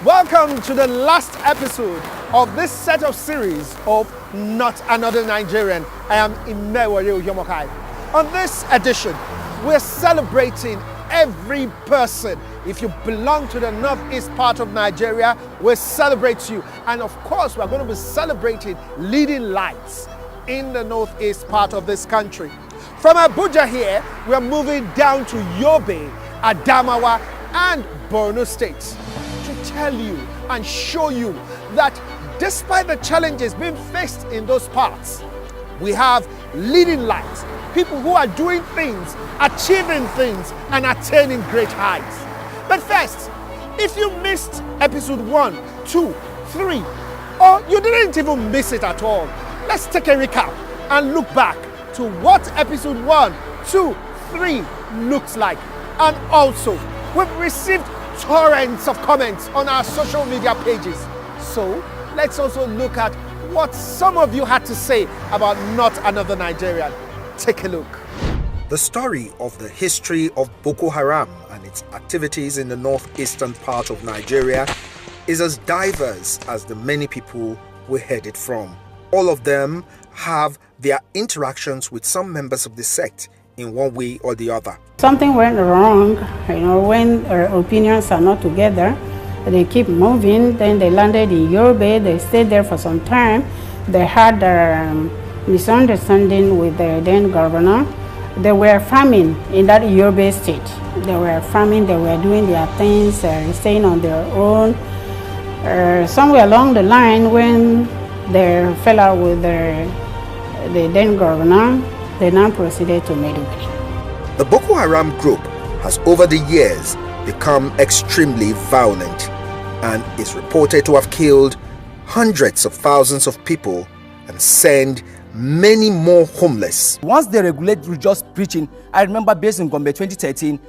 Welcome to the last episode of this set of series of Not Another Nigerian. I am Imewore Yomokai. On this edition, we're celebrating every person. If you belong to the northeast part of Nigeria, we celebrate you. And of course, we're going to be celebrating leading lights in the northeast part of this country. From Abuja here, we're moving down to Yobe, Adamawa, and Borno states to tell you and show you that despite the challenges being faced in those parts, we have leading lights, people who are doing things, achieving things, and attaining great heights. But first, if you missed episode 1, 2, 3, or you didn't even miss it at all, let's take a recap and look back to what episode 1, 2, 3 looks like. And also, we've received torrents of comments on our social media pages. So let's also look at what some of you had to say about Not Another Nigerian. Take a look. The story of the history of Boko Haram and its activities in the northeastern part of Nigeria is as diverse as the many people we heard it from. All of them have their interactions with some members of the sect in one way or the other. Something went wrong, when opinions are not together, they keep moving, then they landed in Yobe, they stayed there for some time. They had a misunderstanding with the then governor. They were farming in that Yobe state. They were farming, they were doing their things, staying on their own. Somewhere along the line, when they fell out with the then governor, they now proceeded to Maiduguri. The Boko Haram group has over the years become extremely violent and is reported to have killed hundreds of thousands of people and send many more homeless. Once they regulate religious preaching, I remember based in Gombe 2013,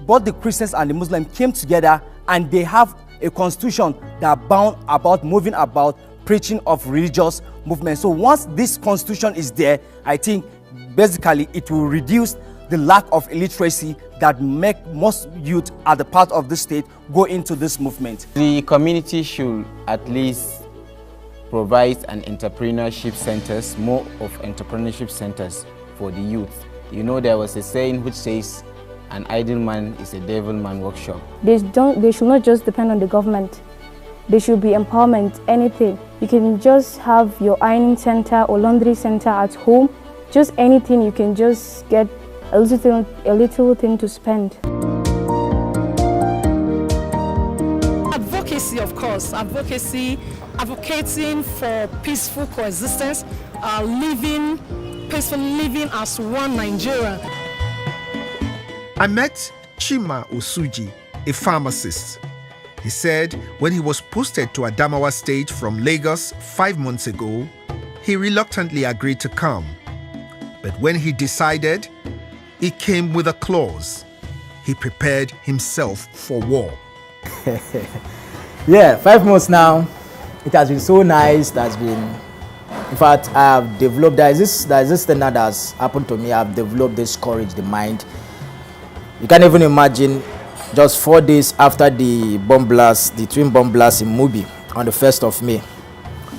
both the Christians and the Muslims came together and they have a constitution that bound about moving about preaching of religious movement. So once this constitution is there, I think basically it will reduce the lack of illiteracy that make most youth at the part of the state go into this movement. The community should at least provide an entrepreneurship centers, more of entrepreneurship centers for the youth. You know, there was a saying which says, an idle man is a devil man workshop. They should not just depend on the government. There should be empowerment, anything. You can just have your ironing center or laundry center at home. Just anything, you can just get a little thing to spend. Advocacy, of course. Advocacy, advocating for peaceful coexistence, peacefully living as one Nigeria. I met Chima Osuji, a pharmacist. He said when he was posted to Adamawa State from Lagos 5 months ago, he reluctantly agreed to come. But when he decided, it came with a clause. He prepared himself for war. Yeah, 5 months now. It has been so nice. It has been, in fact, I have developed, there is this thing that has happened to me. I have developed this courage, the mind. You can't even imagine, just 4 days after the bomb blast, the twin bomb blast in Mubi, on the 1st of May,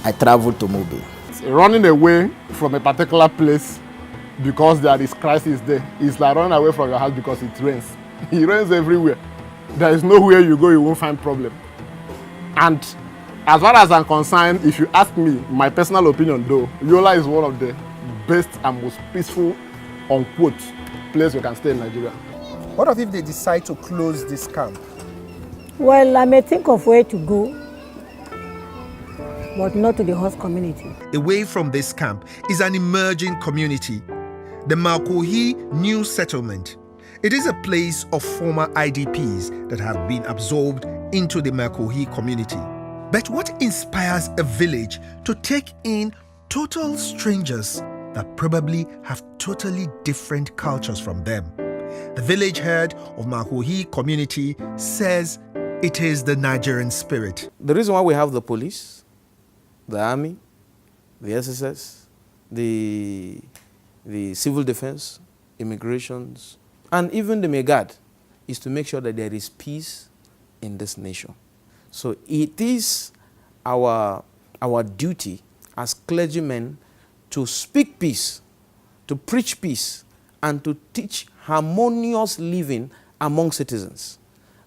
I traveled to Mubi. Running away from a particular place because there is crisis there, it's like running away from your house because it rains. It rains everywhere. There is nowhere you go, you won't find problem. And as far as I'm concerned, if you ask me, my personal opinion though, Yola is one of the best and most peaceful, unquote, place you can stay in Nigeria. What if they decide to close this camp? Well, I may think of where to go, but not to the host community. Away from this camp is an emerging community, the Makohi New Settlement. It is a place of former IDPs that have been absorbed into the Makohi community. But what inspires a village to take in total strangers that probably have totally different cultures from them? The village head of Makohi community says it is the Nigerian spirit. The reason why we have the police, the army, the SSS, the civil defense, immigrations, and even the Megad is to make sure that there is peace in this nation. So it is our duty as clergymen to speak peace, to preach peace, and to teach harmonious living among citizens.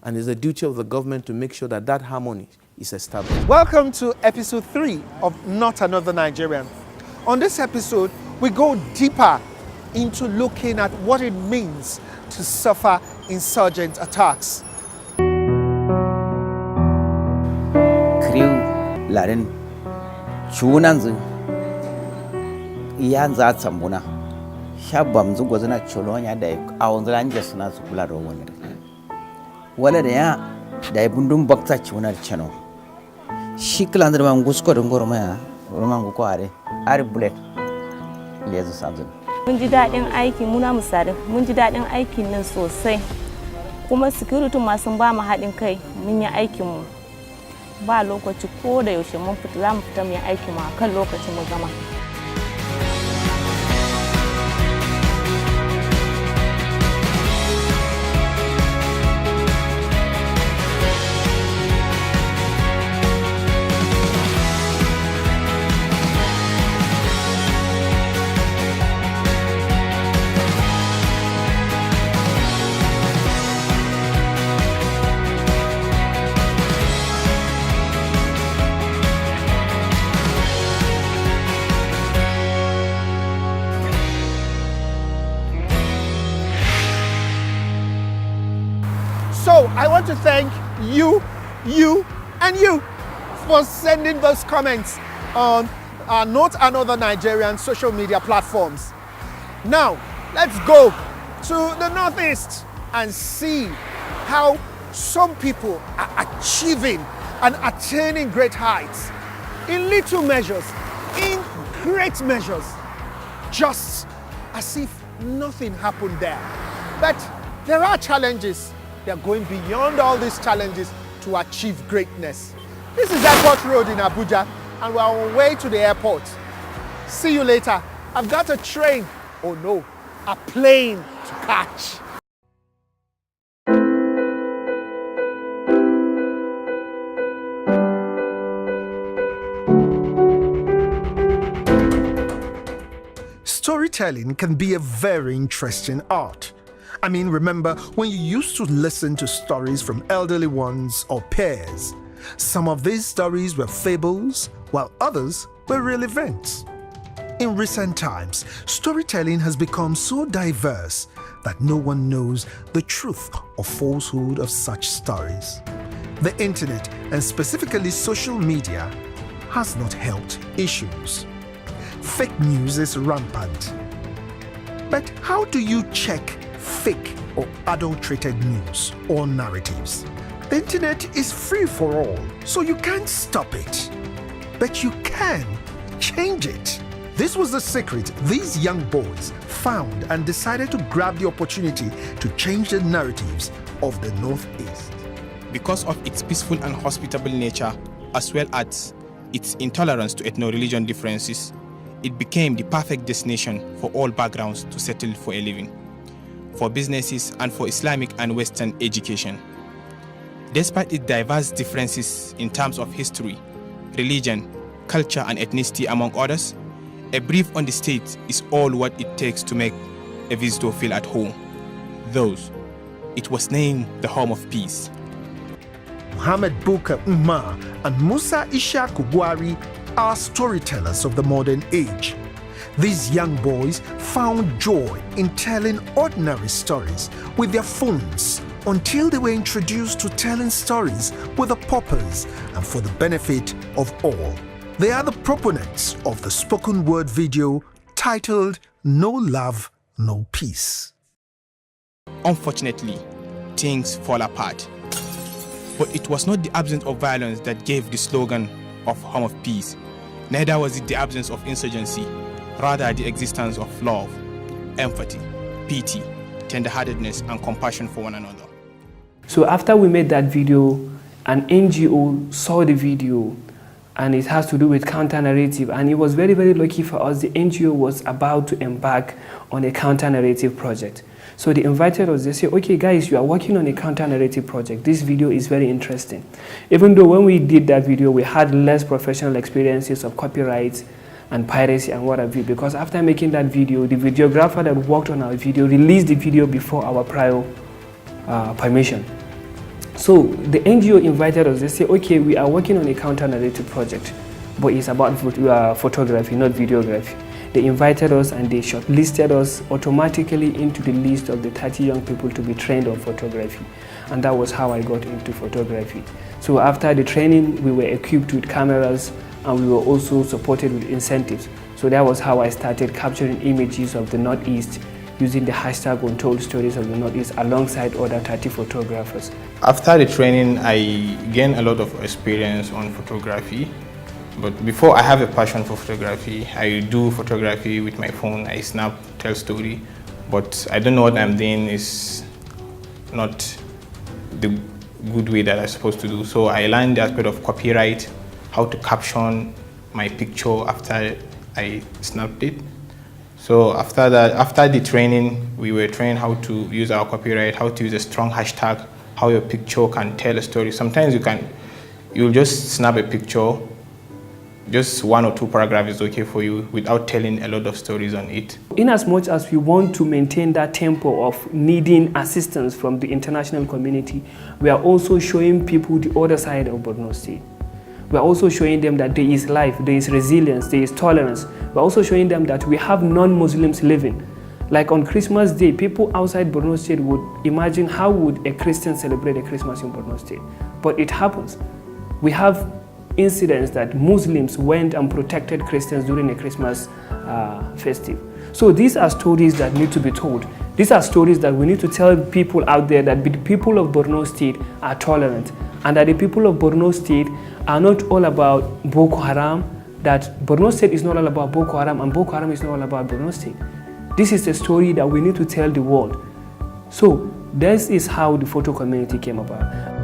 And it's the duty of the government to make sure that that harmony is established. Welcome to episode 3 of Not Another Nigerian. On this episode, we go deeper into looking at what it means to suffer insurgent attacks. Kriu laren chunanzu iyanza tsambuna shabam zugozana cholonya da awonzala njesna zukula rawon wala da ya da bundum bakta chunar chano shiklandar man gusko dongor maya roman ko are bullet lezu sanzun. Mun ji daɗin aiki muna musari mun ji daɗin aikin nan sosai kuma security ma sun ba mu haɗin kai mun yi aikin mu ba lokaci ko da yaushe mun fita za mu fita mu yi aikin mu akan lokacin mu gama. So I want to thank you, and you for sending those comments on our Not Another Nigerian social media platforms. Now, let's go to the Northeast and see how some people are achieving and attaining great heights in little measures, in great measures, just as if nothing happened there. But there are challenges. They're going beyond all these challenges to achieve greatness. This is Airport Road in Abuja, and we're on our way to the airport. See you later. I've got a train, oh no, a plane to catch. Storytelling can be a very interesting art. I mean, remember when you used to listen to stories from elderly ones or peers? Some of these stories were fables, while others were real events. In recent times, storytelling has become so diverse that no one knows the truth or falsehood of such stories. The internet, and specifically social media, has not helped issues. Fake news is rampant. But how do you check fake or adulterated news or narratives? The internet is free for all, so you can't stop it. But you can change it. This was the secret these young boys found and decided to grab the opportunity to change the narratives of the Northeast. Because of its peaceful and hospitable nature, as well as its intolerance to ethno-religion differences, it became the perfect destination for all backgrounds to settle for a living, for businesses and for Islamic and Western education. Despite its diverse differences in terms of history, religion, culture and ethnicity among others, a brief on the state is all what it takes to make a visitor feel at home. Thus, it was named the Home of Peace. Muhammad Bukar Umar and Musa Isha Kubwari are storytellers of the modern age. These young boys found joy in telling ordinary stories with their phones until they were introduced to telling stories with a purpose and for the benefit of all. They are the proponents of the spoken word video titled No Love, No Peace. Unfortunately, things fall apart. But it was not the absence of violence that gave the slogan of Home of Peace. Neither was it the absence of insurgency, rather the existence of love, empathy, pity, tender-heartedness, and compassion for one another. So after we made that video, an NGO saw the video and it has to do with counter-narrative. And it was very, very lucky for us. The NGO was about to embark on a counter-narrative project. So they invited us. They said, okay, guys, you are working on a counter-narrative project. This video is very interesting. Even though when we did that video, we had less professional experiences of copyright and piracy and what have you, because after making that video, the videographer that worked on our video released the video before our prior permission. So the NGO invited us. They say, okay, we are working on a counter-narrative project, but it's about photography, not videography. They invited us and they shortlisted us automatically into the list of the 30 young people to be trained on photography. And that was how I got into photography. So after the training, we were equipped with cameras and we were also supported with incentives. So that was how I started capturing images of the Northeast using the hashtag Untold Stories of the Northeast alongside other 30 photographers. After the training, I gained a lot of experience on photography. But before, I have a passion for photography. I do photography with my phone. I snap, tell story. But I don't know what I'm doing is not the good way that I'm supposed to do. So I learned the aspect of copyright, how to caption my picture after I snapped it. So after that, after the training, we were trained how to use our copyright, how to use a strong hashtag, how your picture can tell a story. Sometimes you'll just snap a picture, just 1 or 2 paragraphs is okay for you without telling a lot of stories on it. In as much as we want to maintain that tempo of needing assistance from the international community, we are also showing people the other side of Borno State. We are also showing them that there is life, there is resilience, there is tolerance. We are also showing them that we have non-Muslims living. Like on Christmas Day, people outside Borno State would imagine how would a Christian celebrate a Christmas in Borno State. But it happens. We have incidents that Muslims went and protected Christians during a Christmas festive. So these are stories that need to be told. These are stories that we need to tell people out there that the people of Borno State are tolerant and that the people of Borno State are not all about Boko Haram, that Borno State is not all about Boko Haram and Boko Haram is not all about Borno State. This is a story that we need to tell the world. So this is how the photo community came about.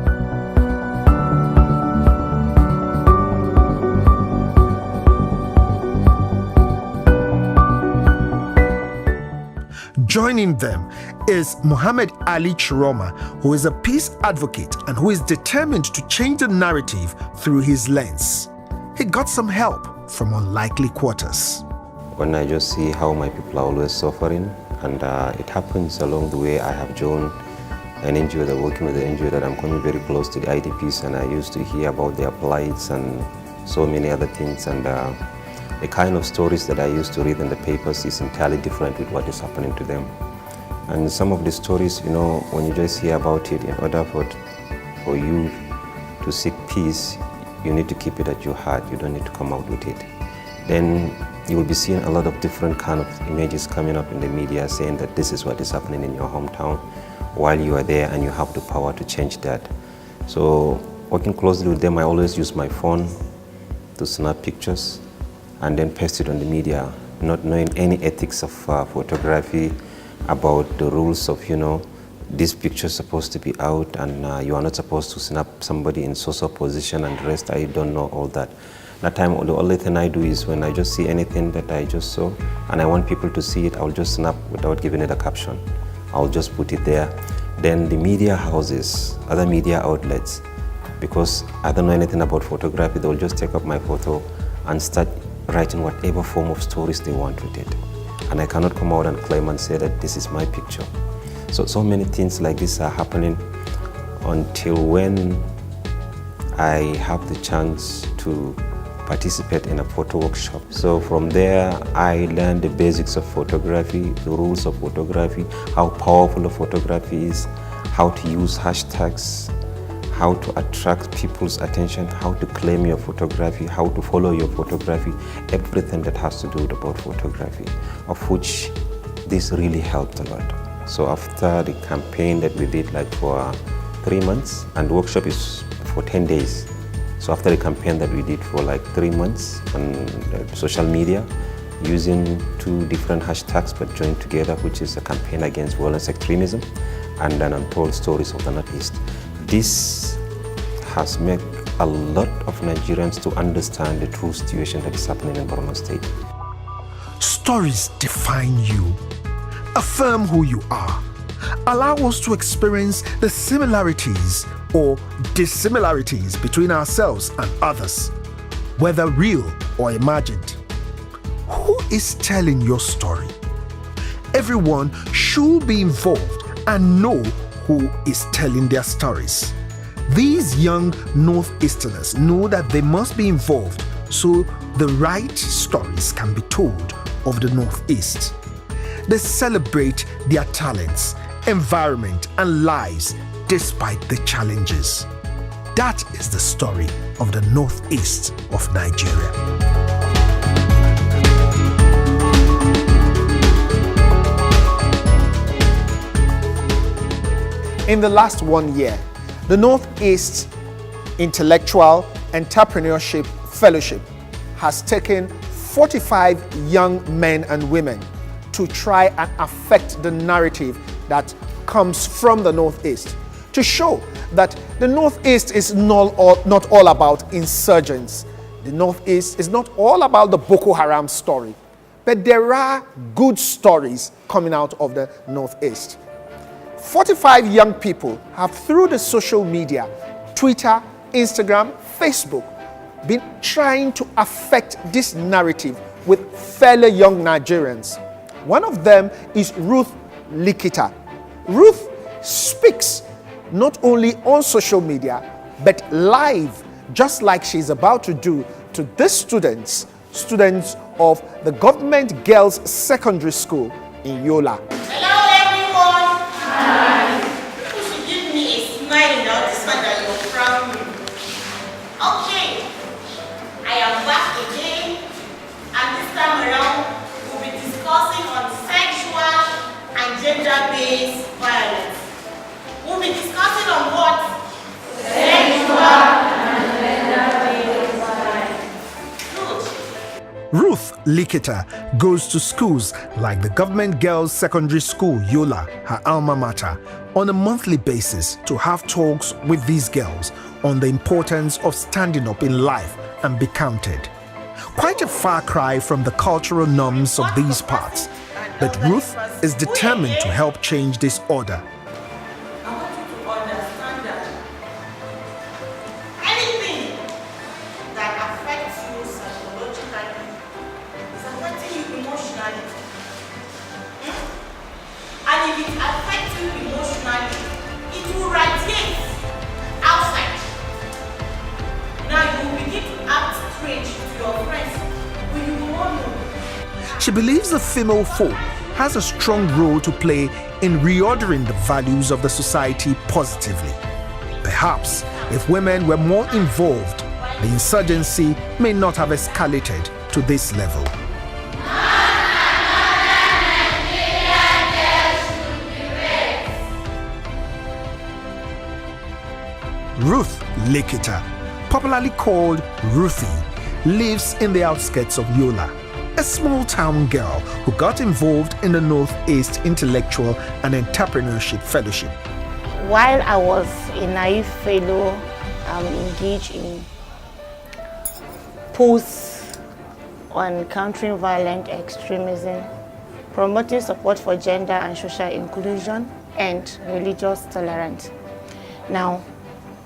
Joining them is Muhammad Ali Chiroma, who is a peace advocate and who is determined to change the narrative through his lens. He got some help from unlikely quarters. When I just see how my people are always suffering, and it happens along the way, I have joined an NGO that working with the NGO that I'm coming very close to the IDPs, and I used to hear about their plights and so many other things, and the kind of stories that I used to read in the papers is entirely different with what is happening to them. And some of the stories, you know, when you just hear about it, in order for you to seek peace, you need to keep it at your heart. You don't need to come out with it. Then you will be seeing a lot of different kind of images coming up in the media saying that this is what is happening in your hometown while you are there and you have the power to change that. So working closely with them, I always use my phone to snap pictures and then paste it on the media, not knowing any ethics of photography, about the rules of, you know, this picture is supposed to be out and you are not supposed to snap somebody in social position and the rest. I don't know all that. That time, the only thing I do is when I just see anything that I just saw and I want people to see it, I'll just snap without giving it a caption. I'll just put it there. Then the media houses, other media outlets, because I don't know anything about photography, they'll just take up my photo and start writing whatever form of stories they want with it. And I cannot come out and claim and say that this is my picture. So many things like this are happening until when I have the chance to participate in a photo workshop. So from there, I learned the basics of photography, the rules of photography, how powerful a photography is, how to use hashtags, how to attract people's attention, how to claim your photography, how to follow your photography, everything that has to do about photography, of which this really helped a lot. So after the campaign that we did like for 3 months, and the workshop is for 10 days. So after the campaign that we did for like 3 months on social media, using 2 different hashtags but joined together, which is a campaign against violence extremism and an Untold Stories of the Northeast. This has made a lot of Nigerians to understand the true situation that is happening in Borno State. Stories define you. Affirm who you are. Allow us to experience the similarities or dissimilarities between ourselves and others, whether real or imagined. Who is telling your story? Everyone should be involved and know who is telling their stories. These young Northeasterners know that they must be involved so the right stories can be told of the Northeast. They celebrate their talents, environment, and lives despite the challenges. That is the story of the Northeast of Nigeria. In the last 1 year, the Northeast Intellectual Entrepreneurship Fellowship has taken 45 young men and women to try and affect the narrative that comes from the Northeast, to show that the Northeast is not all about insurgents. The Northeast is not all about the Boko Haram story, but there are good stories coming out of the Northeast. 45 young people have, through the social media, Twitter, Instagram, Facebook, been trying to affect this narrative with fellow young Nigerians. One of them is Ruth Likita. Ruth speaks not only on social media, but live, just like she's about to do to these students of the Government Girls Secondary School in Yola. Hello everyone! Hi! You should give me a smile now, this one that you're proud of. Okay, I am back again, and this time around we'll be discussing on sexual and gender-based violence. We'll be discussing on what? Sexual and gender-based violence. Ruth Likita goes to schools like the Government Girls Secondary School, Yola, her alma mater, on a monthly basis to have talks with these girls on the importance of standing up in life and be counted. Quite a far cry from the cultural norms of these parts, but Ruth is determined to help change this order. I want you to understand that anything that affects you psychologically is affecting you emotionally. And if it affects you emotionally, it will radiate outside. Now you will begin to act strange to your friends when you will not know. She believes the female folk has a strong role to play in reordering the values of the society positively. Perhaps if women were more involved, the insurgency may not have escalated to this level. Ruth Likita, popularly called Ruthie, lives in the outskirts of Yola, a small town girl who got involved in the Northeast Intellectual and Entrepreneurship Fellowship. While I was a naive fellow, I'm engaged in posts on countering violent extremism, promoting support for gender and social inclusion, and religious tolerance. Now,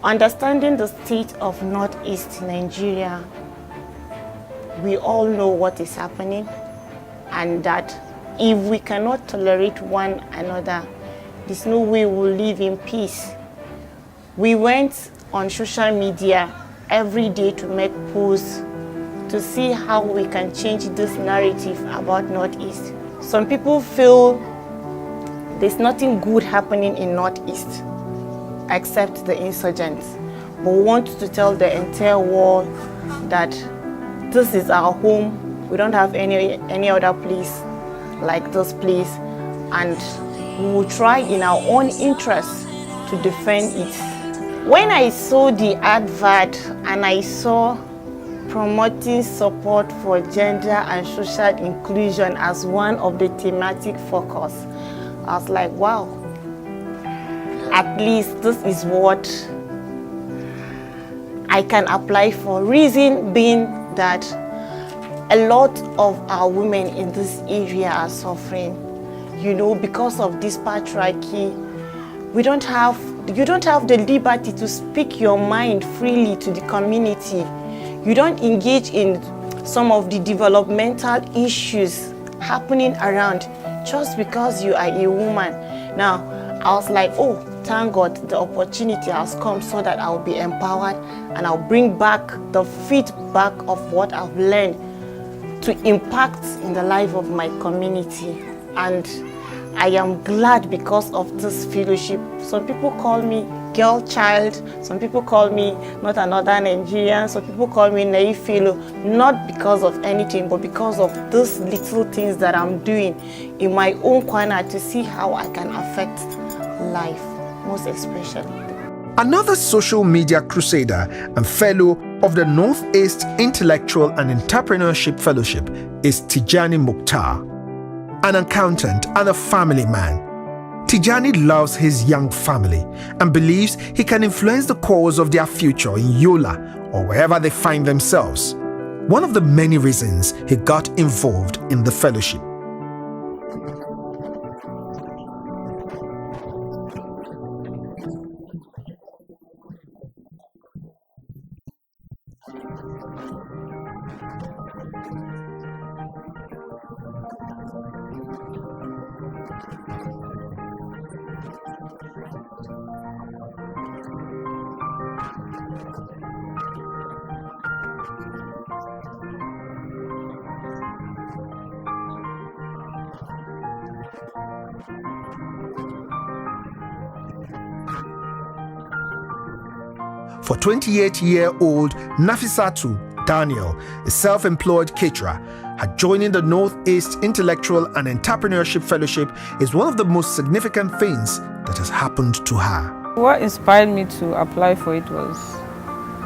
understanding the state of Northeast Nigeria, we all know what is happening, and that if we cannot tolerate one another, there's no way we'll live in peace. We went on social media every day to make posts to see how we can change this narrative about Northeast. Some people feel there's nothing good happening in Northeast except the insurgents, but we want to tell the entire world that this is our home. We don't have any other place like this place, and we will try in our own interest to defend it. When I saw the advert and I saw promoting support for gender and social inclusion as one of the thematic focus, I was like, wow, at least this is what I can apply for. Reason being that a lot of our women in this area are suffering, you know, because of this patriarchy. You don't have the liberty to speak your mind freely to the community. You don't engage in some of the developmental issues happening around just because you are a woman. Now, I was like, oh, thank God the opportunity has come so that I'll be empowered and I'll bring back the feedback of what I've learned to impact in the life of my community. And I am glad because of this fellowship. Some people call me girl child, some people call me not another Nigerian, some people call me naive fellow, not because of anything, but because of these little things that I'm doing in my own corner to see how I can affect life, most especially. Another social media crusader and fellow of the Northeast Intellectual and Entrepreneurship Fellowship is Tijani Mukhtar, an accountant and a family man. Tijani loves his young family and believes he can influence the course of their future in Yola or wherever they find themselves. One of the many reasons he got involved in the fellowship. For 28-year-old Nafisatu Daniel, a self-employed caterer, her joining the Northeast Intellectual and Entrepreneurship Fellowship is one of the most significant things that has happened to her. What inspired me to apply for it was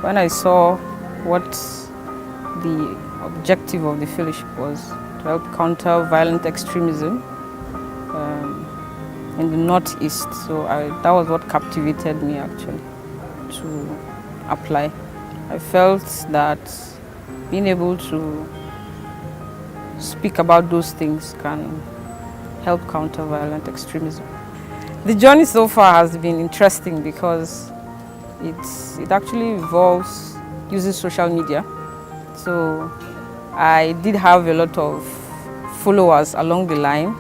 when I saw what the objective of the fellowship was, to help counter violent extremism in the Northeast. So that was what captivated me actually to apply. I felt that being able to speak about those things can help counter violent extremism. The journey so far has been interesting because it actually involves using social media. So I did have a lot of followers along the line.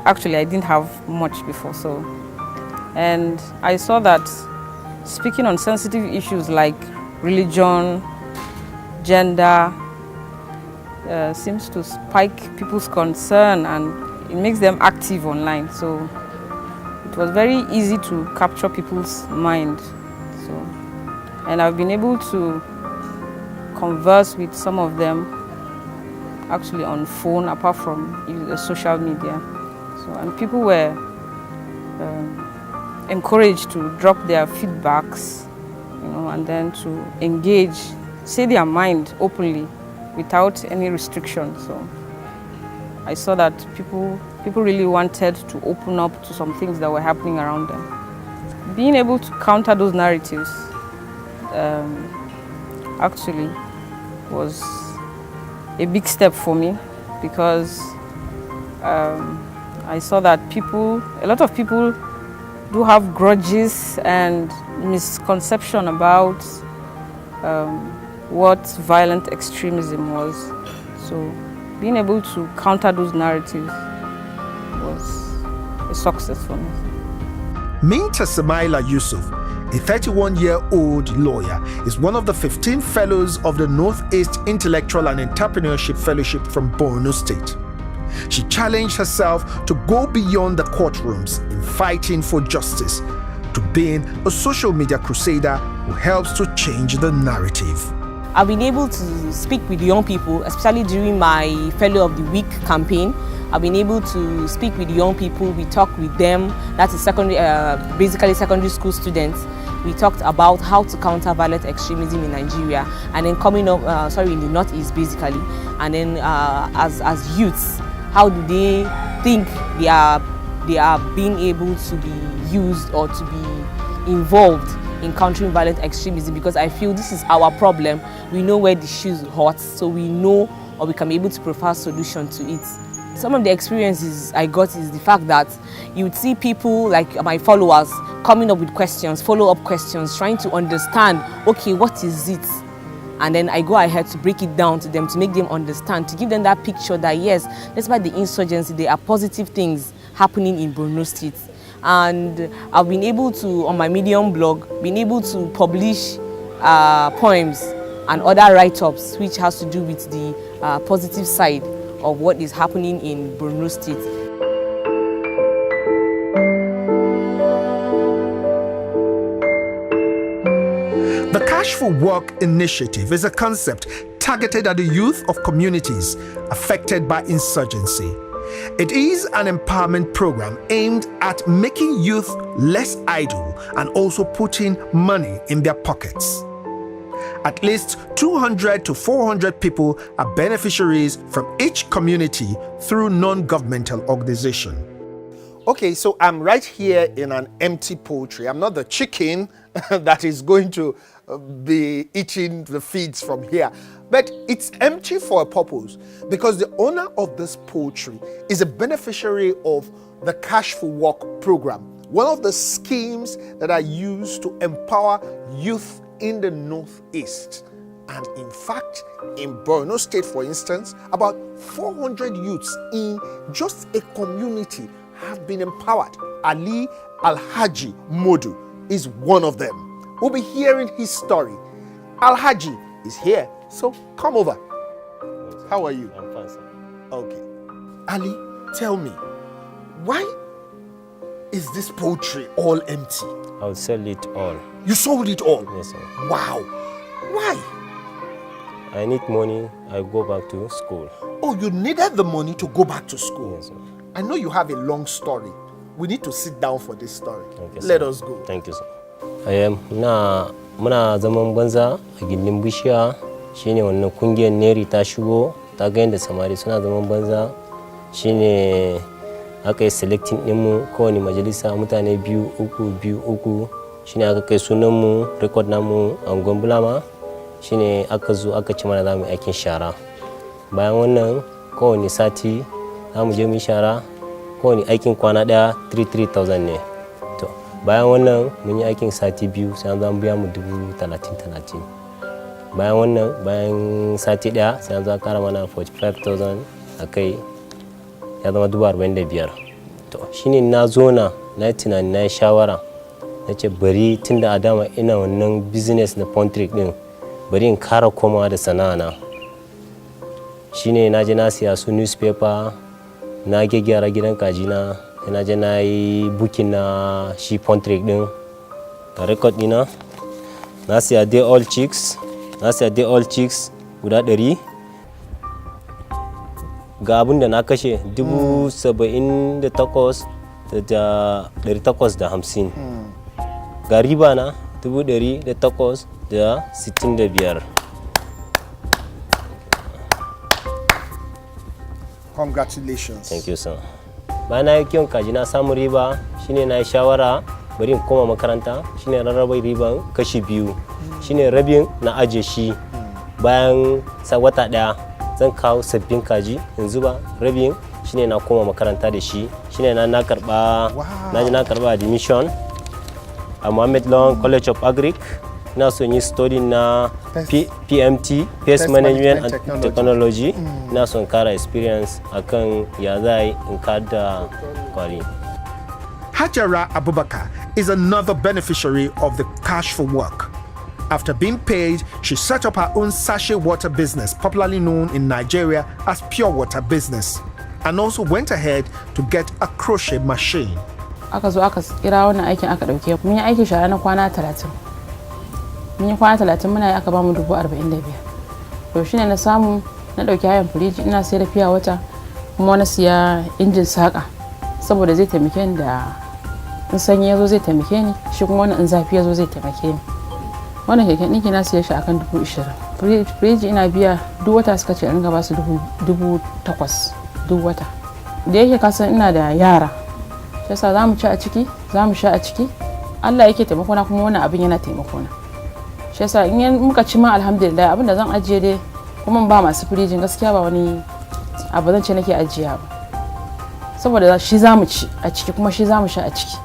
Actually, I didn't have much before, and I saw that speaking on sensitive issues like religion, gender, seems to spike people's concern and it makes them active online. So it was very easy to capture people's mind. And I've been able to converse with some of them actually on phone apart from the social media. And people were encouraged to drop their feedbacks, and then to engage, say their mind openly without any restriction. So I saw that people really wanted to open up to some things that were happening around them. Being able to counter those narratives actually was a big step for me because I saw that a lot of people do have grudges and misconception about what violent extremism was. So being able to counter those narratives was a success for me. Minta Samaila Yusuf, a 31-year-old lawyer, is one of the 15 fellows of the Northeast Intellectual and Entrepreneurship Fellowship from Borno State. She challenged herself to go beyond the courtrooms in fighting for justice to being a social media crusader who helps to change the narrative. I've been able to speak with young people, especially during my Fellow of the Week campaign. I've been able to speak with young people. We talk with them. That is basically secondary school students. We talked about how to counter violent extremism in Nigeria, and then coming up, in the Northeast basically, and then as youths, how do they think they are being able to be used or to be involved in countering violent extremism, because I feel this is our problem. We know where the shoes hurt, so we know, or we can be able to provide solution to it. Some of the experiences I got is the fact that you would see people like my followers coming up with questions, follow-up questions, trying to understand, okay, what is it? And then I go ahead to break it down to them, to make them understand, to give them that picture that yes, despite the insurgency, there are positive things happening in Borno State. And I've been able to, on my Medium blog, been able to publish poems and other write-ups which has to do with the positive side of what is happening in Borno State. The Cash for Work initiative is a concept targeted at the youth of communities affected by insurgency. It is an empowerment program aimed at making youth less idle and also putting money in their pockets. At least 200 to 400 people are beneficiaries from each community through non-governmental organization. Okay, so I'm right here in an empty poultry. I'm not the chicken that is going to be eating the feeds from here. But it's empty for a purpose, because the owner of this poultry is a beneficiary of the Cash for Work program, one of the schemes that are used to empower youth in the Northeast. And in fact, in Borno State, for instance, about 400 youths in just a community have been empowered. Ali Alhaji Modu is one of them. We'll be hearing his story. Alhaji is here, so come over. How are you? I'm fine, sir. Okay. Ali, tell me, why is this poultry all empty? I'll sell it all. You sold it all? Yes, sir. Wow. Why? I need money. I go back to school. Oh, you needed the money to go back to school? Yes, sir. I know you have a long story. We need to sit down for this story. Okay, Let sir. us go. Thank you, sir. Muna zaman banza a gindin bishiya, shine wannan kungiyar Neri ta shigo, ta ga yadda samari suna zaman banza, shine aka yi selecting ɗinmu kowane majalisa mutane biyu uku, shine aka kai sunanmu, record namu a Angon Bulama, shine aka zo aka ci mana za mu aikin shara. Bayan wannan kowane sati za mu je mu shara, kowane aikin kwana ɗaya 3,000 ne. To bayan wannan mun yi aikin sati biyu sai an zo biya mu 30,000. Bayan wannan bayan sati ɗaya sai an zo kara mana 45,000 a kai, ya zama 45,000. To shine na zo na tunani na shawara, na ce bari tunda a dama ina wannan business na poultry din, bari in kara komawa da sana'a na. Shine na je na siya su newspaper, na gyara gidan kajina, na je na yi booking na shi poultry din, ga record dina, na siya day all chicks guda 100. Ga abin da na kashe 78,850. Ga riba na 1,865. Congratulations. Thank you, sir. Bayan na yi kiwon kaji na samu riba, shine na yi shawara bari in koma makaranta, shine rarraba riban kashi biyu. Shine rabin na aje shi, bayan wata ɗaya zan kawo sabbin kaji in zuba, rabin shine na koma makaranta da shi. Shine na karba admission a Mohammed Lawan College of Agric. Ina so yi study na PMT, Pest Management and Technology. Ina so kara experience akan ya zai in kada kwari. Hajara Abubakar is another beneficiary of the Cash for Work. After being paid, she set up her own sachet water business, popularly known in Nigeria as pure water business, and also went ahead to get a crochet machine. Aka zo aka kira wannan aikin aka dauke mun yi aikin shara na kwana 30. Mun yi kwana 30 muna yi aka ba mu 45,000. To shine na samu na dauki hayan firiji, ina sayar da fiya wata, kuma na siya injin saka saboda zai taimake ni da in sanyi yazo zai taimake ni, shi kuma wannan in zafi yazo zai taimake ni. Wannan keken ɗinki na siya shi akan 20,000. Firiji ina biya duk wata, suka ce in ga ba su 8,000 duk wata. Da yake kasan ina da yara, yasa za mu ci a ciki, za mu sha a ciki, Allah yake taimakona kuma wannan abin yana taimakona. Shi yasa in muka ci ma alhamdulillah abin da zan ajiye dai kuma ba masu firijin gaskiya ba wani abu zan ce nake ajiya ba. Saboda shi za mu ci a ciki kuma shi za mu sha a ciki.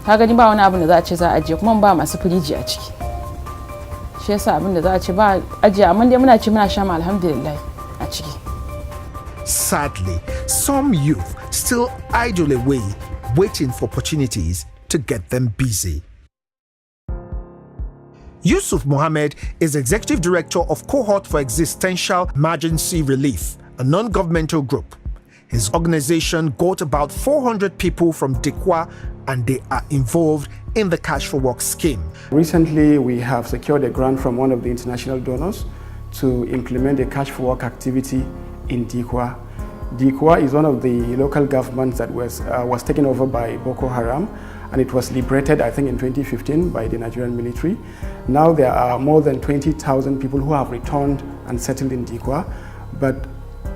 Ka gani ba wani abin da za a ce za a ajiye kuma ba masu firiji a ciki. Shi yasa abin da za a ce ba ajiya amma dai muna ci muna sha ma alhamdulillah a ciki. Sadly, some youth still idle away, waiting for opportunities to get them busy. Yusuf Mohammed is Executive Director of Cohort for Existential Emergency Relief, a non-governmental group. His organization got about 400 people from Dikwa and they are involved in the Cash for Work scheme. Recently, we have secured a grant from one of the international donors to implement a Cash for Work activity in Dikwa. Dikwa is one of the local governments that was taken over by Boko Haram, and it was liberated, I think, in 2015 by the Nigerian military. Now there are more than 20,000 people who have returned and settled in Dikwa, but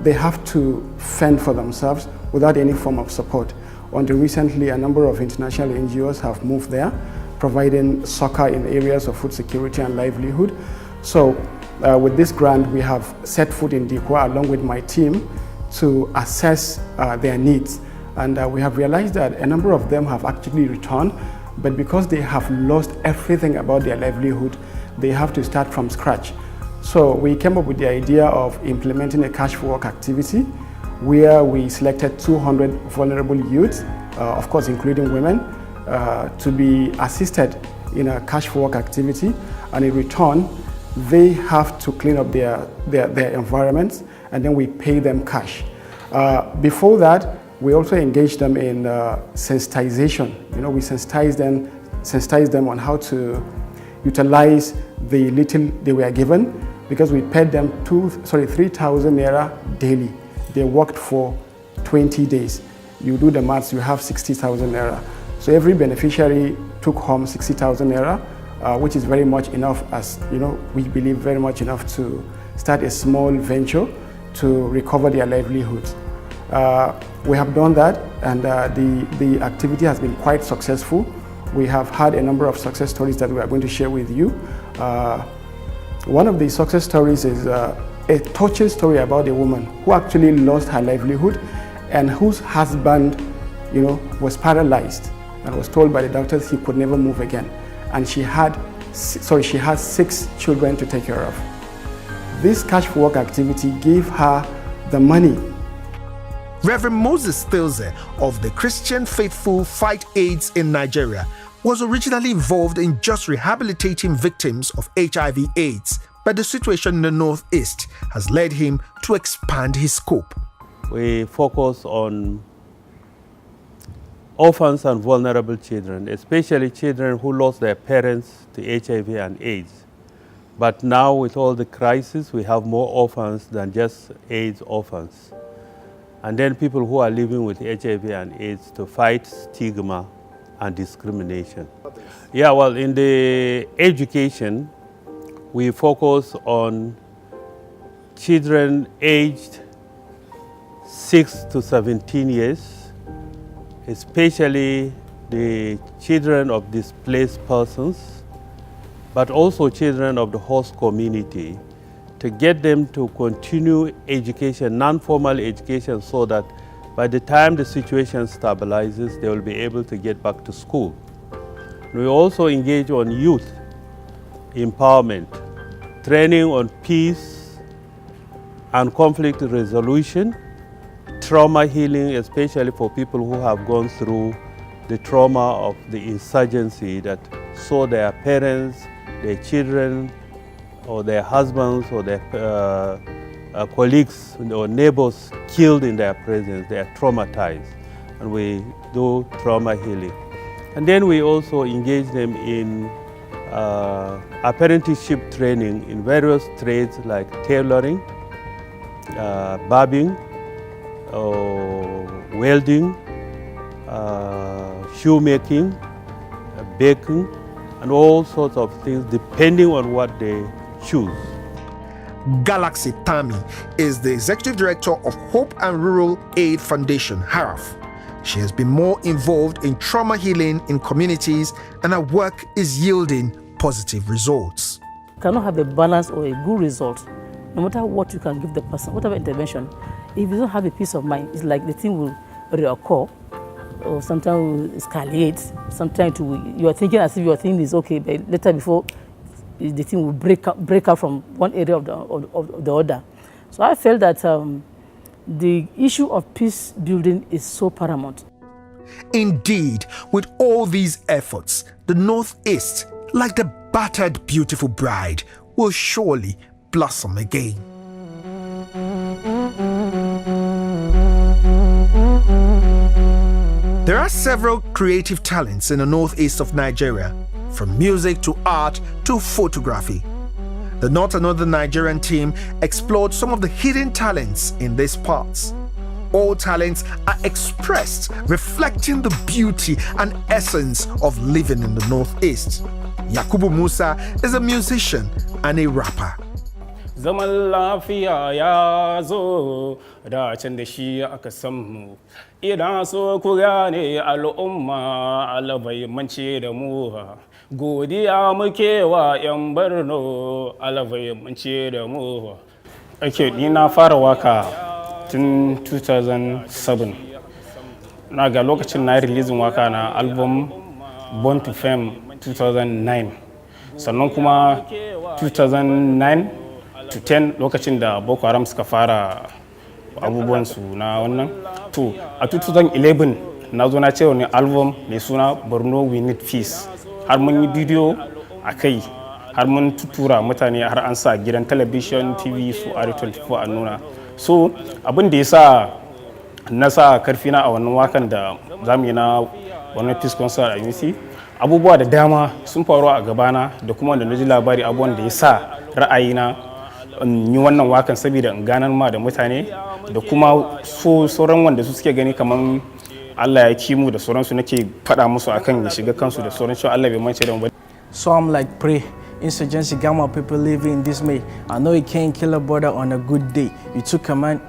they have to fend for themselves without any form of support. Until recently, a number of international NGOs have moved there, providing succor in areas of food security and livelihood. So with this grant, we have set foot in Dikwa along with my team to assess their needs. And we have realized that a number of them have actually returned, but because they have lost everything about their livelihood, they have to start from scratch. So we came up with the idea of implementing a Cash for Work activity where we selected 200 vulnerable youths, of course including women, to be assisted in a Cash for Work activity, and in return they have to clean up their environments, and then we pay them cash. Before that, we also engage them in sensitization. You know, we sensitize them on how to utilize the little they were given, because we paid them 3,000 naira daily. They worked for 20 days. You do the maths, you have 60,000 naira. So every beneficiary took home 60,000 naira, which is very much enough, as you know, we believe very much enough to start a small venture to recover their livelihoods. We have done that, and the activity has been quite successful. We have had a number of success stories that we are going to share with you. One of the success stories is a touching story about a woman who actually lost her livelihood and whose husband, you know, was paralyzed and was told by the doctors he could never move again. And she had 6 children to take care of. This Cash for Work activity gave her the money. Reverend Moses Stilze of the Christian Faithful Fight AIDS in Nigeria was originally involved in just rehabilitating victims of HIV/AIDS, but the situation in the Northeast has led him to expand his scope. We focus on orphans and vulnerable children, especially children who lost their parents to HIV and AIDS. But now with all the crisis, we have more orphans than just AIDS orphans. And then people who are living with HIV and AIDS to fight stigma and discrimination. Yeah, well, in the education, we focus on children aged 6 to 17 years, especially the children of displaced persons, but also children of the host community, to get them to continue education, non-formal education, so that by the time the situation stabilizes, they will be able to get back to school. We also engage on youth empowerment, training on peace and conflict resolution, trauma healing, especially for people who have gone through the trauma of the insurgency that saw their parents, their children, or their husbands, or their colleagues or neighbors killed in their presence. They are traumatized, and we do trauma healing. And then we also engage them in apprenticeship training in various trades like tailoring, barbing, welding, shoemaking, baking, and all sorts of things depending on what they choose. Galaxy Tami is the Executive Director of Hope and Rural Aid Foundation, HARAF. She has been more involved in trauma healing in communities, and her work is yielding positive results. You cannot have a balance or a good result, no matter what you can give the person, whatever intervention. If you don't have a peace of mind, it's like the thing will reoccur, or sometimes will escalate. Sometimes you are thinking as if your thing is okay, but later before the thing will break out from one area of the other. So I felt that the issue of peace building is so paramount. Indeed, with all these efforts, the Northeast, like the battered beautiful bride, will surely blossom again. There are several creative talents in the northeast of Nigeria, from music to art to photography. The Not Another Nigerian team explored some of the hidden talents in these parts. All talents are expressed, reflecting the beauty and essence of living in the northeast. Yakubu Musa is a musician and a rapper. Zaman lafiya ya zo da can da shi aka samu. Idan so ku gane al'umma alabai mance da mu. Godiya muke wa 'yan Borno alabai mance da mu. Okay, ni na fara waka tun 2007. Na ga lokacin na releasing waka na album Born to Fame 2009. Sannan kuma 2009 to 10 lokacin da Boko Haram suka fara abubuwansu na wannan. To a 2011 na zo na ce wani album mai suna Borno We Need Peace. Har mun yi bidiyo a kai, har mun tutura mutane, har an sa gidan talabishin, TV su R24 a nuna. So abin da ya sa na sa karfi na a wannan wakan da zamu yi na wannan peace concert a UC, abubuwa da dama sun faru a gabana da kuma wanda na ji labari abubuwan da ya sa ra'ayina in yi wannan wakan saboda in ganar ma da mutane da kuma so sauran wanda su suke gani kaman Allah ya kimu da sauransu nake faɗa musu akan ya shiga kansu da sauran cewa Allah bai mance da mu ba. So I'm like, pray. Insurgency got my people living in dismay. I know you can't kill a brother on a good day. You took a man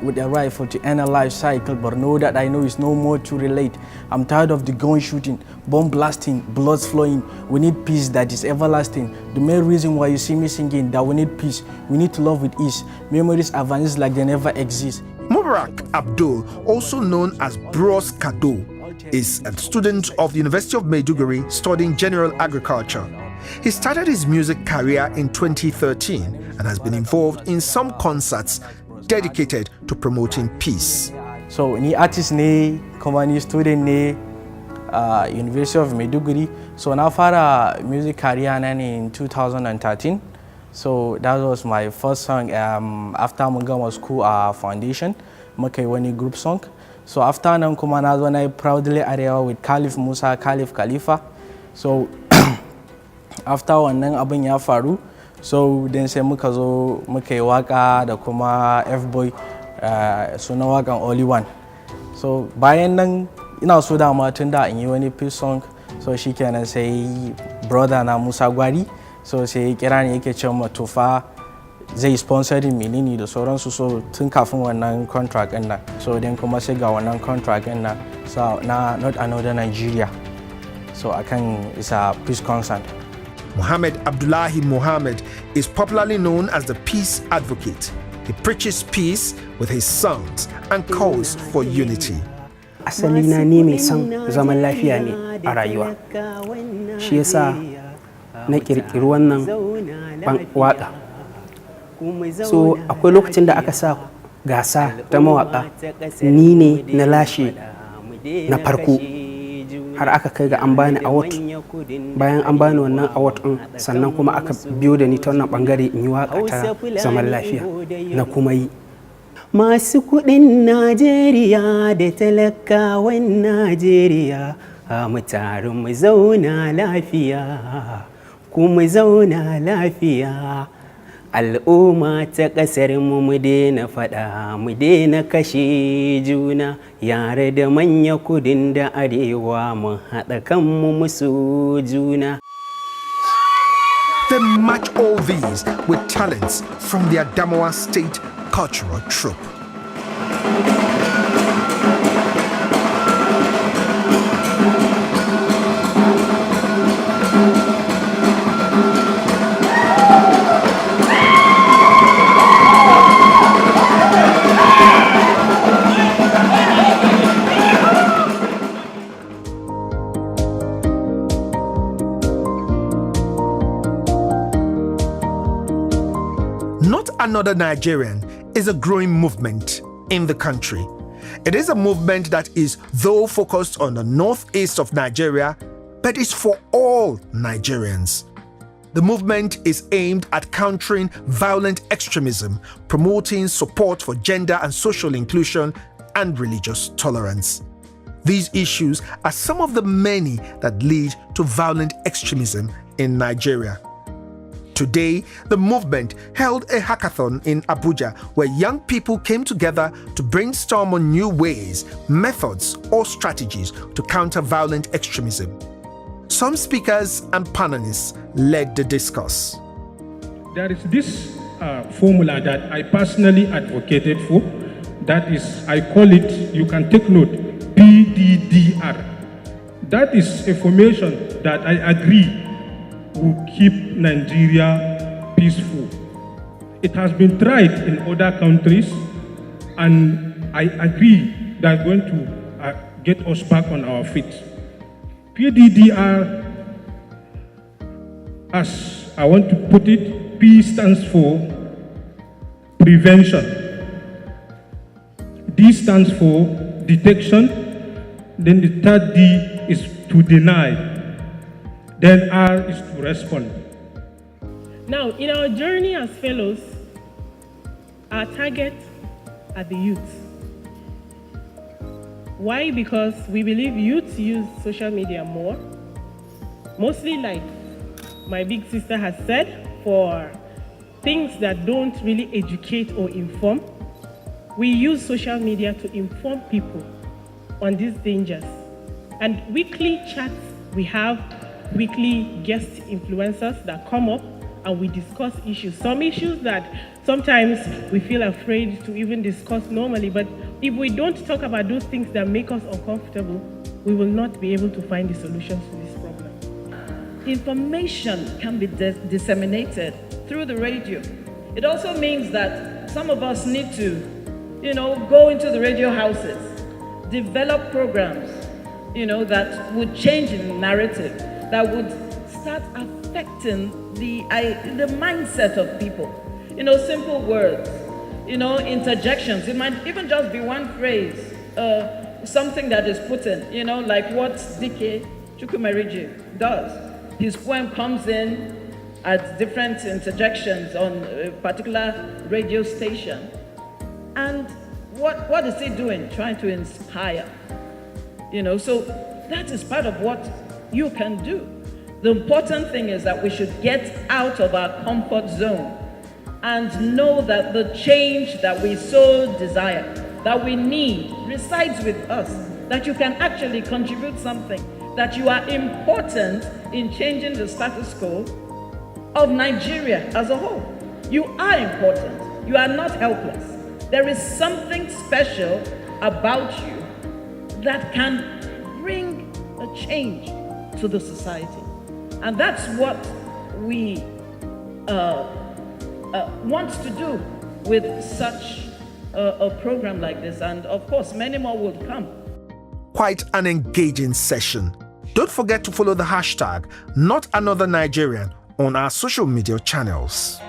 with a rifle to end a life cycle, but know that I know it's no more to relate. I'm tired of the gun shooting, bomb blasting, blood flowing. We need peace that is everlasting. The main reason why you see me singing that we need peace, we need to love with ease. Memories are vanished like they never exist. Mubarak Abdul, also known as Bros Kado, is a student of the University of Maiduguri studying general agriculture. He started his music career in 2013 and has been involved in some concerts dedicated to promoting peace. So, ni artist ne, kuma ni student ne, University of Maiduguri. So, na fara music career in 2013. So, that was my first song after mun gama school foundation. Muka yi wani group song. So, after nan kuma na zo na yi Proudly Arewa with Khalif Musa, Khalif Khalifa. So, after wannan abin ya faru, so then sai muka zo muka yi waka da kuma F-boy sunan wakan Only One. So bayan nan ina so dama tun da in yi wani peace song, so shikenan sai brother na Musa Gwari, so sai kira ni yake cewa tofa zai sponsoring menene da sauransu, so tun kafin wannan contract din nan. So then kuma sai ga wannan contract din nan so na Not Another Nigeria. So akan is a peace concert. Muhammad Abdullahi Muhammad is popularly known as the peace advocate. He preaches peace with his songs and calls for unity. Asali na ni mai son zaman lafiya ne a rayuwa. Shi yasa na kirkiri wannan waka. So akwai lokacin da aka sa gasa ta mawaka, ni ne na lashe na farko. Har aka kai ga an bani award, bayan an bani wannan award din sannan kuma aka biyo da ni ta wannan bangare in yi waka ta zaman lafiya na kuma yi. Masu kudin Najeriya da talakawan Najeriya mu taru mu zauna lafiya, kuma zauna lafiya. Al'umma ta ƙasar mu daina faɗa, mu daina kashe juna, yare da manya kudin da arewa mu haɗa kanmu musu juna. They match all these with talents from the Adamawa State Cultural Troupe. Another Nigerian is a growing movement in the country. It is a movement that is, though focused on the northeast of Nigeria, but is for all Nigerians. The movement is aimed at countering violent extremism, promoting support for gender and social inclusion, and religious tolerance. These issues are some of the many that lead to violent extremism in Nigeria. Today, the movement held a hackathon in Abuja where young people came together to brainstorm on new ways, methods, or strategies to counter violent extremism. Some speakers and panelists led the discourse. There is this formula that I personally advocated for. That is, I call it, you can take note, PDDR. That is a formation that I agree will keep Nigeria peaceful. It has been tried in other countries, and I agree that's going to get us back on our feet. PDDR, as I want to put it, P stands for prevention. D stands for detection. Then the third D is to deny. Then R is to respond. Now, in our journey as fellows, our target are the youth. Why? Because we believe youth use social media more, mostly like my big sister has said, for things that don't really educate or inform. We use social media to inform people on these dangers. And weekly chats, we have weekly guest influencers that come up and we discuss issues. Some issues that sometimes we feel afraid to even discuss normally, but if we don't talk about those things that make us uncomfortable, we will not be able to find the solutions to this problem. Information can be disseminated through the radio. It also means that some of us need to, go into the radio houses, develop programs, that would change the narrative, that would start affecting the mindset of people. Simple words, interjections. It might even just be one phrase, something that is put in, like what Dike Chukwumerije does. His poem comes in at different interjections on a particular radio station. And what is he doing? Trying to inspire. So that is part of what you can do. The important thing is that we should get out of our comfort zone and know that the change that we so desire, that we need, resides with us, that you can actually contribute something, that you are important in changing the status quo of Nigeria as a whole. You are important. You are not helpless. There is something special about you that can bring a change to the society. And that's what we want to do with such a program like this. And of course, many more will come. Quite an engaging session. Don't forget to follow the hashtag #NotAnotherNigerian on our social media channels.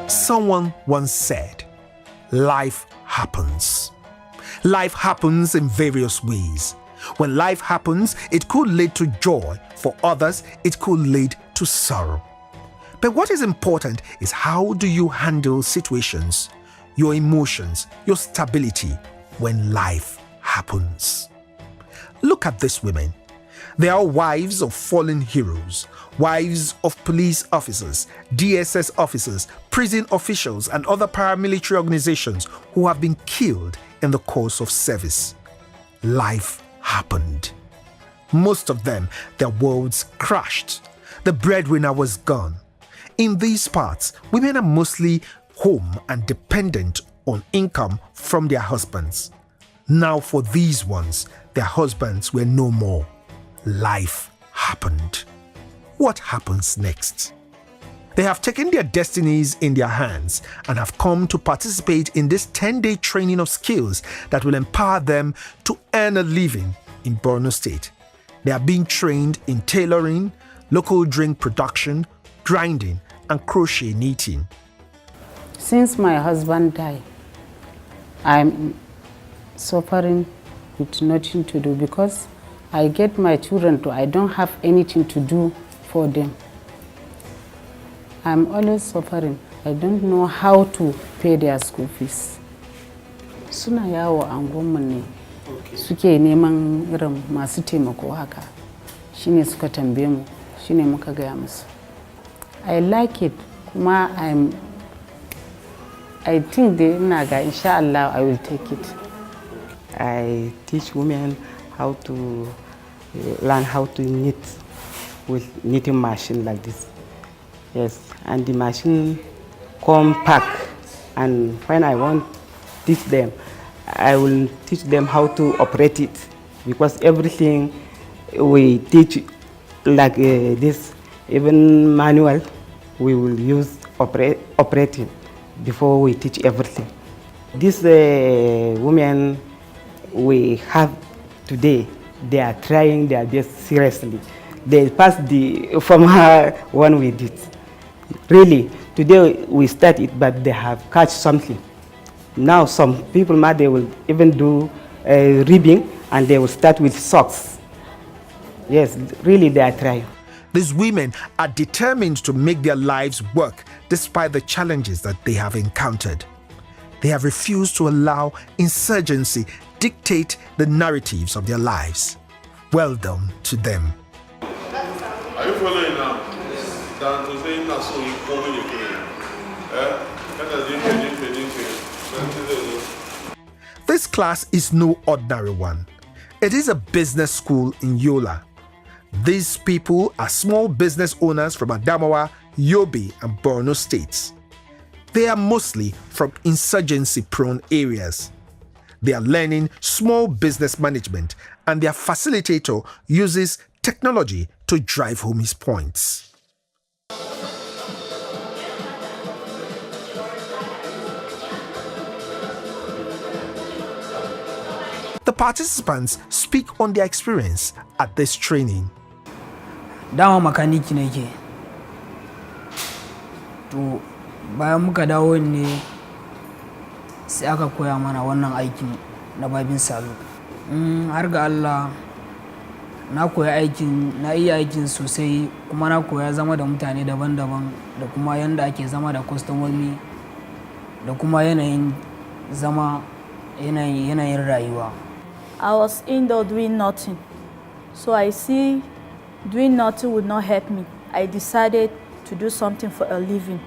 Someone once said, life happens. Life happens in various ways. When life happens, it could lead to joy. For others, it could lead to sorrow. But what is important is how do you handle situations, your emotions, your stability when life happens. Look at these women. They are wives of fallen heroes, wives of police officers, DSS officers, prison officials, and other paramilitary organizations who have been killed in the course of service. Life happened. Most of them, their worlds crashed. The breadwinner was gone. In these parts, women are mostly home and dependent on income from their husbands. Now for these ones, their husbands were no more. Life happened. What happens next? They have taken their destinies in their hands and have come to participate in this 10-day training of skills that will empower them to earn a living in Borno State. They are being trained in tailoring, local drink production, grinding, and crochet knitting. Since my husband died, I'm suffering with nothing to do because I get my children I don't have anything to do for them. I'm always suffering. I don't know how to pay their school fees. Suna yawo angonmu ne suke neman irin masu taimako haka. Shine suka tambaye mu, shine muka gaya musu. I like it, kuma I think inshallah I will take it. I teach women how to learn how to knit with knitting machine like this. Yes, and the machine come pack, and when I want to teach them, I will teach them how to operate it, because everything we teach like this, even manual, we will use operating before we teach everything. These women we have today, they are trying their best seriously. They passed the former one we did. Really, today we started, but they have catch something. Now some people, they will even do ribbing, and they will start with socks. Yes, really they are trying. These women are determined to make their lives work despite the challenges that they have encountered. They have refused to allow insurgency dictate the narratives of their lives. Well done to them. Are you following now? Than to say not so informing This class is no ordinary one. It is a business school in Yola. These people are small business owners from Adamawa, Yobe, and Borno states. They are mostly from insurgency-prone areas. They are learning small business management, and their facilitator uses technology to drive home his points. The participants speak on their experience at this training. Dama makaniki nake. To bayan muka dawo ne sai aka koya mana wannan aikin na babin salo. Har ga Allah na koya aikin, na iya aikin sosai, kuma na koya zama da mutane daban-daban, da kuma yanda ake zama da kwastomomi, da kuma yanayin zama, yanayin rayuwa. I was indoor doing nothing, so I see doing nothing would not help me. I decided to do something for a living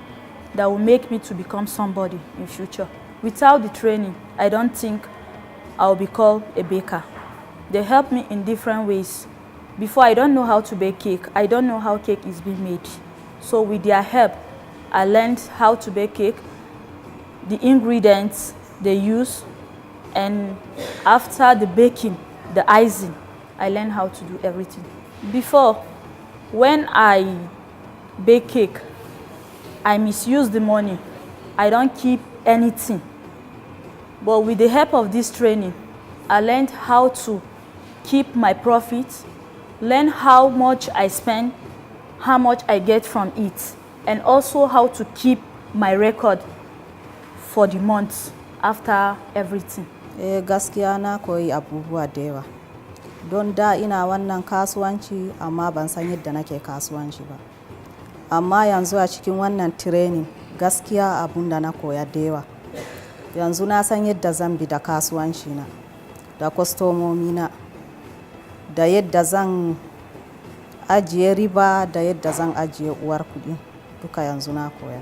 that will make me to become somebody in future. Without the training, I don't think I'll be called a baker. They help me in different ways. Before, I don't know how to bake cake. I don't know how cake is being made. So with their help, I learned how to bake cake, the ingredients they use, and after the baking, the icing, I learned how to do everything. Before, when I bake cake, I misuse the money. I don't keep anything. But with the help of this training, I learned how to keep my profits, learn how much I spend, how much I get from it, and also how to keep my record for the months after everything. Gaskiya na koyi abubuwa da yawa. Don da ina wannan kasuwanci amma ban san yadda nake kasuwanci ba. Amma yanzu a cikin wannan training gaskiya abun da na koya da yawa. Yanzu na san yadda zan bi da kasuwanci na, da kwastomomi na, da yadda zan ajiye riba, da yadda zan ajiye uwar kuɗi. Duka yanzu na koya.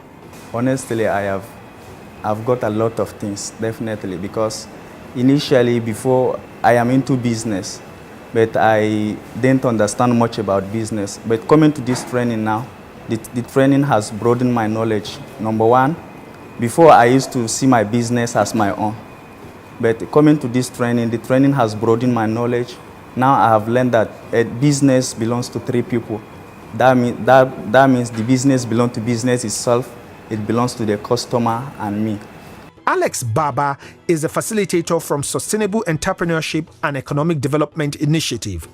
Honestly, I've got a lot of things, definitely, because initially, before I am into business, but I didn't understand much about business. But coming to this training now, the training has broadened my knowledge. Number one, before I used to see my business as my own. But coming to this training, the training has broadened my knowledge. Now I have learned that a business belongs to three people. That means the business belongs to business itself, it belongs to the customer and me. Alex Baba is a facilitator from Sustainable Entrepreneurship and Economic Development Initiative.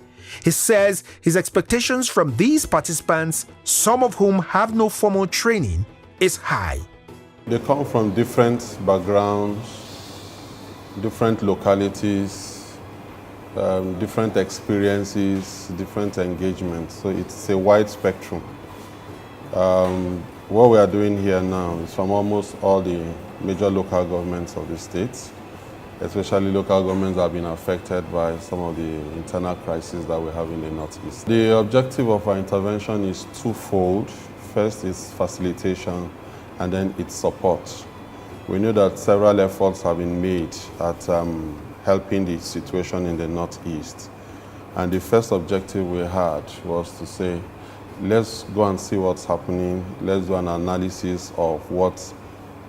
He says his expectations from these participants, some of whom have no formal training, is high. They come from different backgrounds, different localities, different experiences, different engagements. So it's a wide spectrum. What we are doing here now is from almost all the major local governments of the states, especially local governments that have been affected by some of the internal crises that we have in the Northeast. The objective of our intervention is twofold. First is facilitation, and then it's support. We know that several efforts have been made at helping the situation in the Northeast. And the first objective we had was to say, let's go and see what's happening. Let's do an analysis of what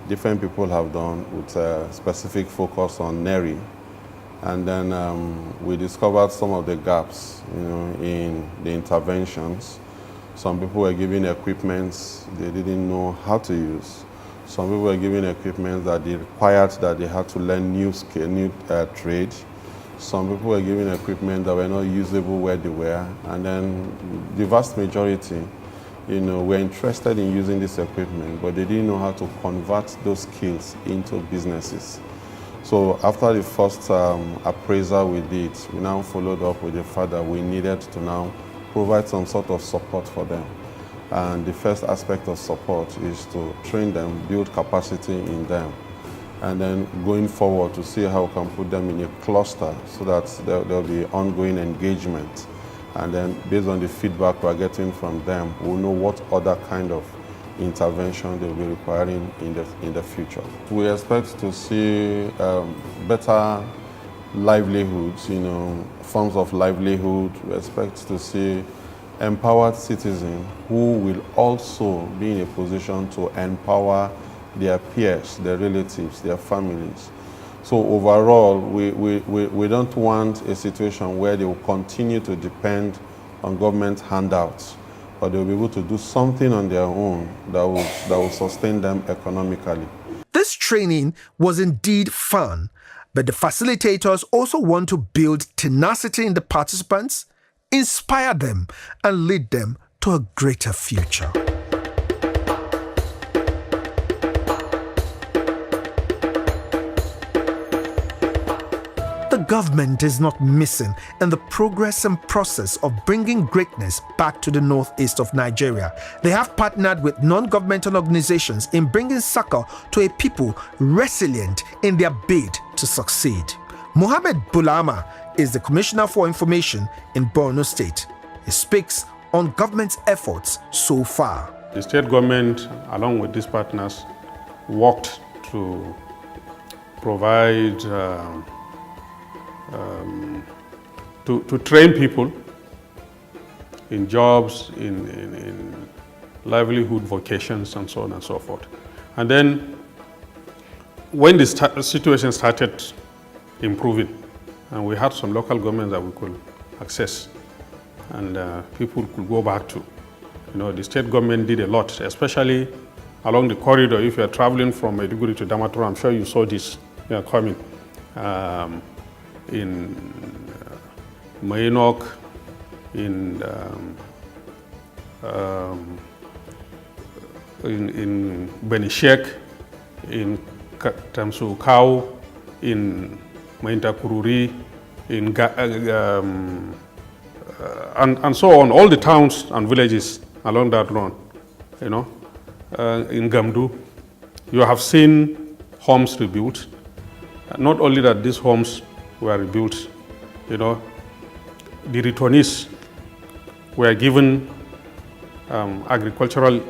different people have done with a specific focus on NERI. And then we discovered some of the gaps, in the interventions. Some people were given equipment they didn't know how to use. Some people were given equipment that they required that they had to learn new skill, new trade. Some people were given equipment that were not usable where they were. And then the vast majority, were interested in using this equipment, but they didn't know how to convert those skills into businesses. So after the first appraisal we did, we now followed up with the fact that we needed to now provide some sort of support for them. And the first aspect of support is to train them, build capacity in them, and then going forward to see how we can put them in a cluster so that there'll be ongoing engagement. And then based on the feedback we're getting from them, we'll know what other kind of intervention they'll be requiring in the future. We expect to see better livelihoods, forms of livelihood. We expect to see empowered citizens who will also be in a position to empower their peers, their relatives, their families. So overall, we don't want a situation where they will continue to depend on government handouts, but they'll be able to do something on their own that will sustain them economically. This training was indeed fun, but the facilitators also want to build tenacity in the participants, inspire them, and lead them to a greater future. The government is not missing in the progress and process of bringing greatness back to the northeast of Nigeria. They have partnered with non-governmental organizations in bringing succor to a people resilient in their bid to succeed. Mohammed Bulama is the Commissioner for Information in Borno State. He speaks on government's efforts so far. The state government, along with these partners, worked to provide to train people in jobs, in livelihood vocations, and so on and so forth. And then when the situation started improving, and we had some local governments that we could access, and people could go back to. The state government did a lot, especially along the corridor. If you are traveling from Maiduguri to Damaturu, I'm sure you saw this coming. In Mainok, in Benishek, in Tamsukau, in Maintakururi, and so on, all the towns and villages along that road, in Gamdu. You have seen homes rebuilt. Not only that these homes were rebuilt, the returnees were given agricultural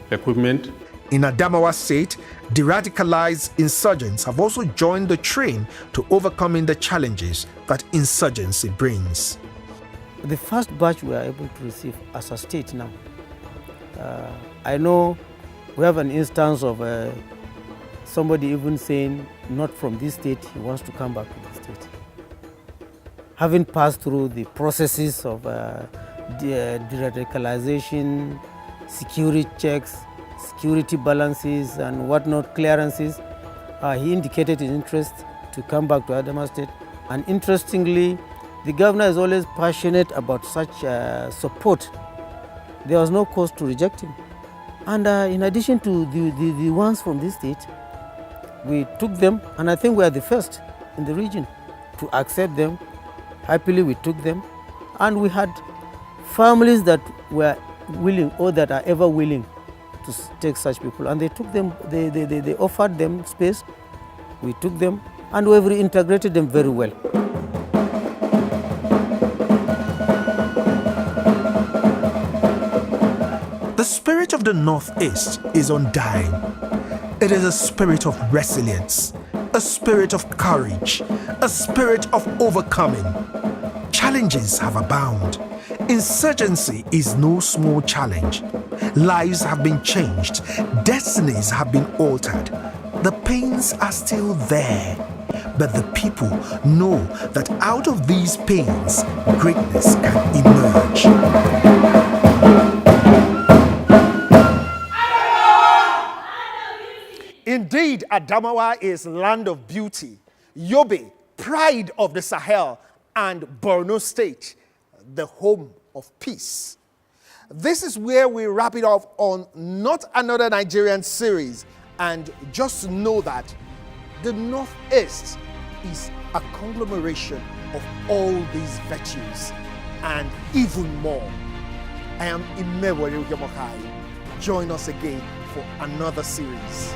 equipment. In Adamawa State, de-radicalized insurgents have also joined the train to overcoming the challenges that insurgency brings. The first batch we are able to receive as a state now. I know we have an instance of somebody even saying, not from this state, he wants to come back to the state. Having passed through the processes of de-radicalization, security checks, security balances and whatnot, clearances, He indicated his interest to come back to Adamawa State. And interestingly, the governor is always passionate about such support. There was no cause to reject him. And in addition to the ones from this state, we took them, and I think we are the first in the region to accept them. Happily, we took them. And we had families that were willing, or that are ever willing, to take such people. And they took them, they offered them space. We took them, and we've reintegrated them very well. The spirit of the Northeast is undying. It is a spirit of resilience, a spirit of courage, a spirit of overcoming. Challenges have abound. Insurgency is no small challenge. Lives have been changed. Destinies have been altered. The pains are still there. But the people know that out of these pains, greatness can emerge. Indeed, Adamawa is land of beauty, Yobe, pride of the Sahel, and Borno State, the home of peace. This is where we wrap it off on Not Another Nigerian series. And just know that the Northeast is a conglomeration of all these virtues and even more. I am Imewere Yomokai. Join us again for another series.